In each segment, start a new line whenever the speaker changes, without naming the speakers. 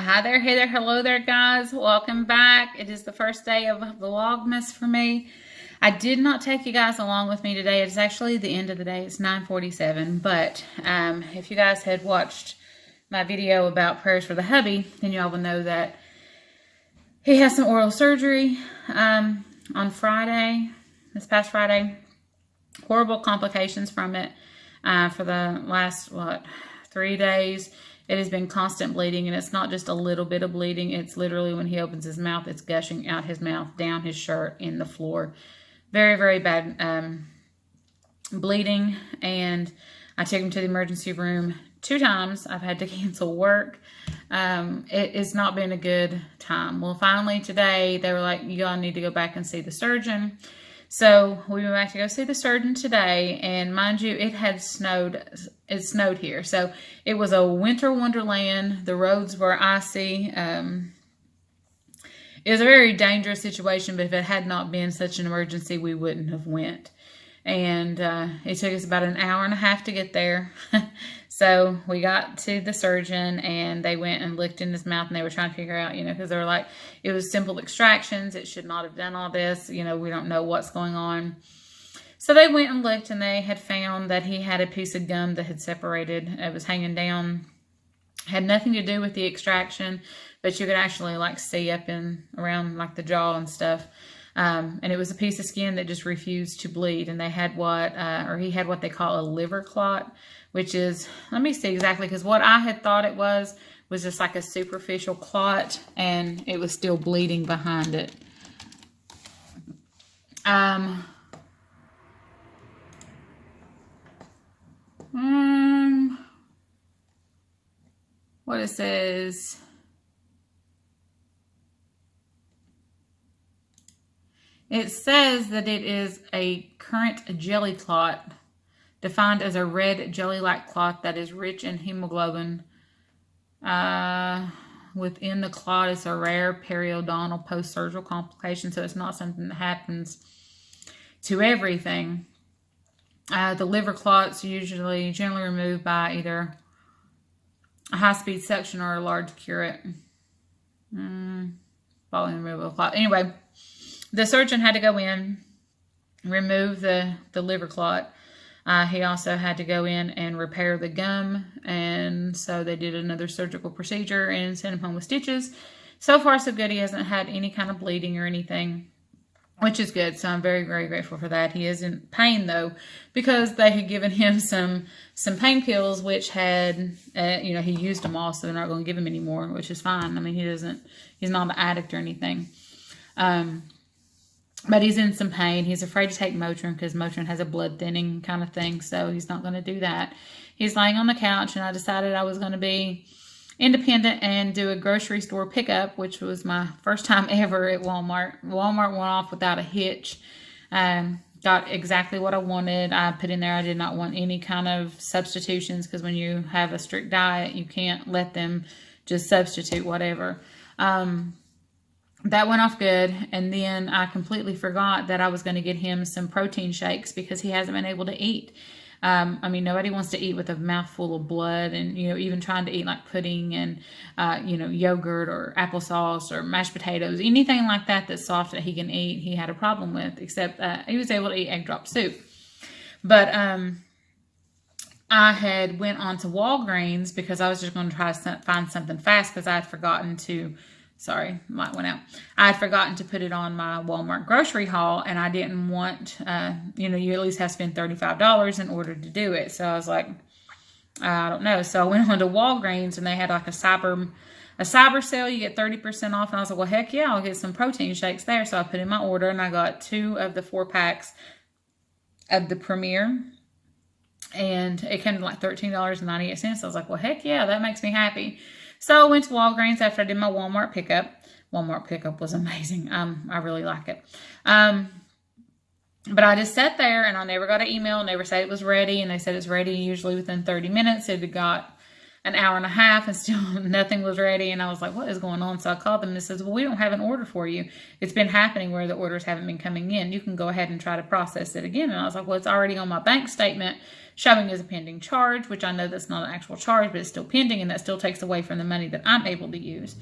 Hi there, hey there, hello there, guys. Welcome back. It is the first day of Vlogmas for me. I did not take you guys along with me today. It's actually the end of the day. It's 9:47. But if you guys had watched my video about prayers for the hubby, then y'all will know that he has some oral surgery on Friday, this past Friday. Horrible complications from it for the last, 3 days. It has been constant bleeding, and it's not just a little bit of bleeding. It's literally when he opens his mouth, it's gushing out his mouth, down his shirt, in the floor. Very, very bad bleeding, and I took him to the emergency room 2 times. I've had to cancel work. It's not been a good time. Well, finally today, they were like, you all need to go back and see the surgeon. So we went back to go see the surgeon today, and mind you, it had snowed. It snowed here, so it was a winter wonderland. The roads were icy. It was a very dangerous situation, but if it had not been such an emergency, we wouldn't have went. And it took us about an hour and a half to get there. So we got to the surgeon, and they went and looked in his mouth, and they were trying to figure out, because they were like, it was simple extractions. It should not have done all this. We don't know what's going on. So they went and looked, and they had found that he had a piece of gum that had separated. It was hanging down. Had nothing to do with the extraction, but you could actually see up in around the jaw and stuff. And it was a piece of skin that just refused to bleed. And they had he had what they call a liver clot, which is, let me see exactly, because what I had thought it was just like a superficial clot, and it was still bleeding behind it. What it says... It says that it is a current jelly clot, defined as a red jelly-like clot that is rich in hemoglobin. Within the clot is a rare periodontal post-surgical complication, so it's not something that happens to everything. The liver clots generally removed by either a high-speed suction or a large curette. Following the removal of the clot. Anyway, the surgeon had to go in, remove the liver clot. He also had to go in and repair the gum, and so they did another surgical procedure and sent him home with stitches. So far, so good. He hasn't had any kind of bleeding or anything, which is good. So I'm very, very grateful for that. He is in pain, though, because they had given him some pain pills, which had, he used them all, so they're not going to give him any more, which is fine. I mean, he's not an addict or anything. But he's in some pain. He's afraid to take Motrin because Motrin has a blood thinning kind of thing, so he's not going to do that. He's laying on the couch, and I decided I was going to be independent and do a grocery store pickup, which was my first time ever at Walmart. Walmart went off without a hitch. Got exactly what I wanted. I put in there I did not want any kind of substitutions, because when you have a strict diet, you can't let them just substitute whatever. That went off good, and then I completely forgot that I was going to get him some protein shakes because he hasn't been able to eat. Nobody wants to eat with a mouthful of blood, and, even trying to eat like pudding and, yogurt or applesauce or mashed potatoes, anything like that that's soft that he can eat, he had a problem with, except he was able to eat egg drop soup. But I had went on to Walgreens because I was just going to try to find something fast, because I had forgotten to... Sorry, light went out. I had forgotten to put it on my Walmart grocery haul, and I didn't want, you at least have to spend $35 in order to do it. So I was like, I don't know. So I went on to Walgreens, and they had like a cyber sale. You get 30% off. And I was like, well, heck yeah, I'll get some protein shakes there. So I put in my order, and I got 2 of the 4 packs of the Premier. And it came to like $13.98. I was like, well, heck yeah, that makes me happy. So I went to Walgreens after I did my Walmart pickup. Walmart pickup was amazing. I really like it. But I just sat there, and I never got an email, never said it was ready. And they said it's ready usually within 30 minutes. It had got an hour and a half and still nothing was ready. And I was like, what is going on? So I called them and says, well, we don't have an order for you. It's been happening where the orders haven't been coming in. You can go ahead and try to process it again. And I was like, well, it's already on my bank statement showing as a pending charge, which I know that's not an actual charge, but it's still pending, and that still takes away from the money that I'm able to use.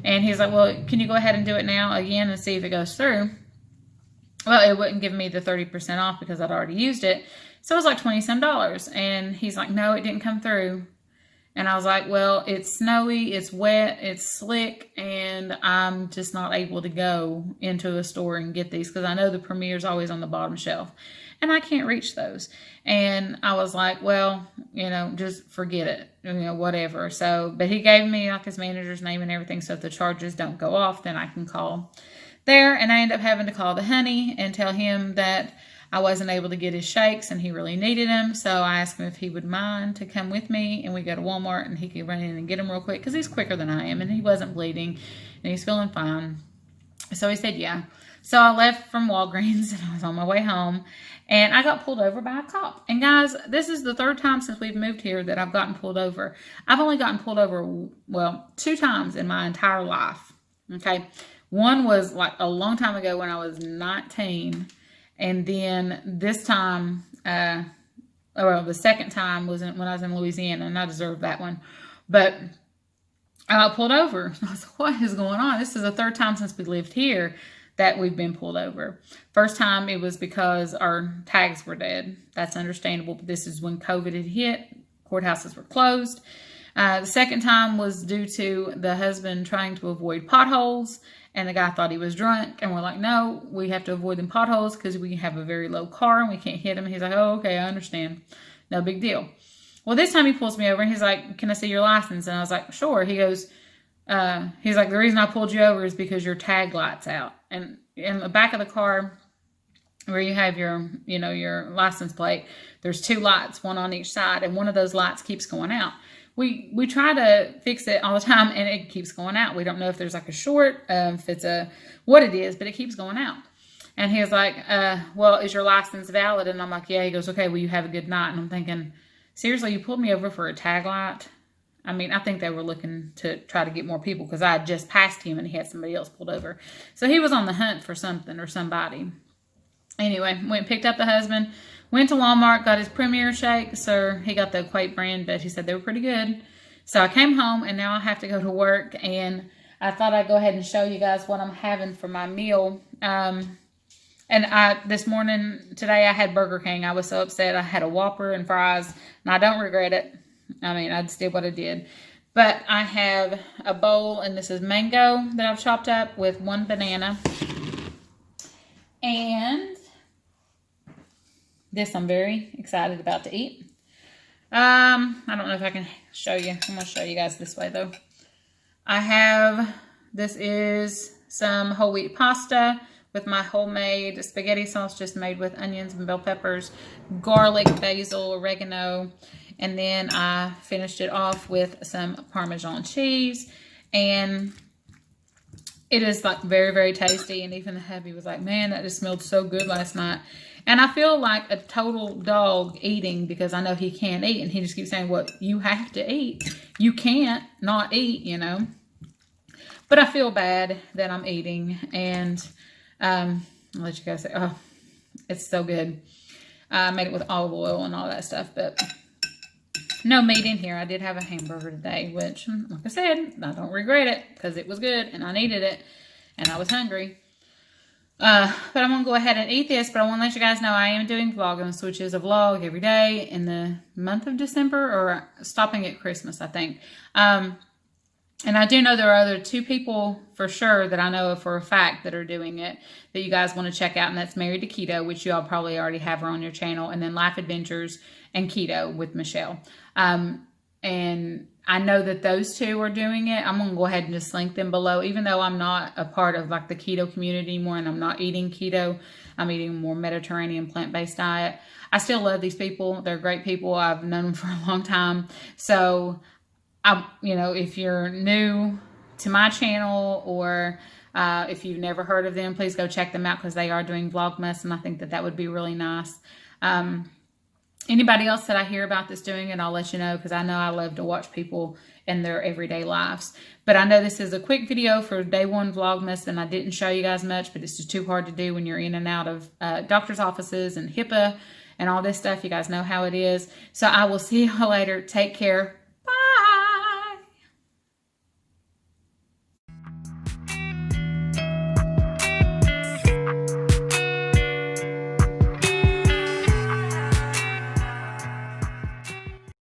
And he's like, well, can you go ahead and do it now again and see if it goes through? Well, it wouldn't give me the 30% off because I'd already used it. So it was like $20-some. And he's like, no, it didn't come through. And I was like, well, it's snowy, it's wet, it's slick, and I'm just not able to go into a store and get these because I know the Premier's always on the bottom shelf. And I can't reach those. And I was like, well, just forget it, whatever. So, but he gave me like his manager's name and everything. So if the charges don't go off, then I can call there. And I end up having to call the honey and tell him that I wasn't able to get his shakes and he really needed them. So I asked him if he would mind to come with me, and we go to Walmart and he could run in and get them real quick because he's quicker than I am and he wasn't bleeding and he's feeling fine. So he said, yeah. So I left from Walgreens and I was on my way home, and I got pulled over by a cop. And guys, this is the third time since we've moved here that I've gotten pulled over. I've only gotten pulled over, well, 2 times in my entire life. Okay. One was like a long time ago when I was 19. And then this time, the second time was when I was in Louisiana, and I deserved that one. But I got pulled over. I was like, what is going on? This is the third time since we lived here that we've been pulled over. First time it was because our tags were dead. That's understandable, but this is when COVID had hit. Courthouses were closed. The second time was due to the husband trying to avoid potholes, and the guy thought he was drunk, and we're like, no, we have to avoid them potholes because we have a very low car and we can't hit him. He's like, oh, okay, I understand. No big deal. Well, this time he pulls me over and he's like, can I see your license? And I was like, sure. He goes, he's like, the reason I pulled you over is because your tag light's out. And in the back of the car where you have your, your license plate, there's 2 lights, one on each side, and one of those lights keeps going out. We try to fix it all the time, and it keeps going out. We don't know if there's like a short, if it's what it is, but it keeps going out. And he was like, well, is your license valid? And I'm like, yeah. He goes, okay, well, you have a good night. And I'm thinking, seriously, you pulled me over for a tag light? I mean, I think they were looking to try to get more people because I had just passed him and he had somebody else pulled over. So he was on the hunt for something or somebody. Anyway, went and picked up the husband, went to Walmart, got his Premier shake. So he got the Equate brand, but he said they were pretty good. So I came home, and now I have to go to work, and I thought I'd go ahead and show you guys what I'm having for my meal. And this morning, today, I had Burger King. I was so upset. I had a Whopper and fries, and I don't regret it. I mean, I just did what I did. But I have a bowl, and this is mango that I've chopped up with 1 banana. And this I'm very excited about to eat. I don't know if I can show you. I'm going to show you guys this way, though. This is some whole wheat pasta with my homemade spaghetti sauce, just made with onions and bell peppers, garlic, basil, oregano, and then I finished it off with some Parmesan cheese, and it is like very, very tasty. And even the hubby was like, man, that just smelled so good last night. And I feel like a total dog eating because I know he can't eat, and he just keeps saying, well, you have to eat. You can't not eat, But I feel bad that I'm eating, and I'll let you guys say, oh, it's so good. I made it with olive oil and all that stuff, but no meat in here. I did have a hamburger today, which, like I said, I don't regret it because it was good and I needed it and I was hungry. But I'm going to go ahead and eat this, but I want to let you guys know I am doing Vlogmas, which is a vlog every day in the month of December, or stopping at Christmas, I think. And I do know there are other 2 people for sure that I know of for a fact that are doing it that you guys want to check out. And that's Married to Keto, which you all probably already have her on your channel. And then Life Adventures and Keto with Michelle. And I know that those 2 are doing it. I'm going to go ahead and just link them below. Even though I'm not a part of like the keto community anymore and I'm not eating keto, I'm eating a more Mediterranean plant-based diet. I still love these people. They're great people. I've known them for a long time. So if you're new to my channel, or if you've never heard of them, please go check them out because they are doing Vlogmas, and I think that would be really nice. Anybody else that I hear about that's doing it, I'll let you know, because I know I love to watch people in their everyday lives. But I know this is a quick video for day one Vlogmas, and I didn't show you guys much, but it's just too hard to do when you're in and out of doctor's offices and HIPAA and all this stuff. You guys know how it is. So I will see y'all later. Take care.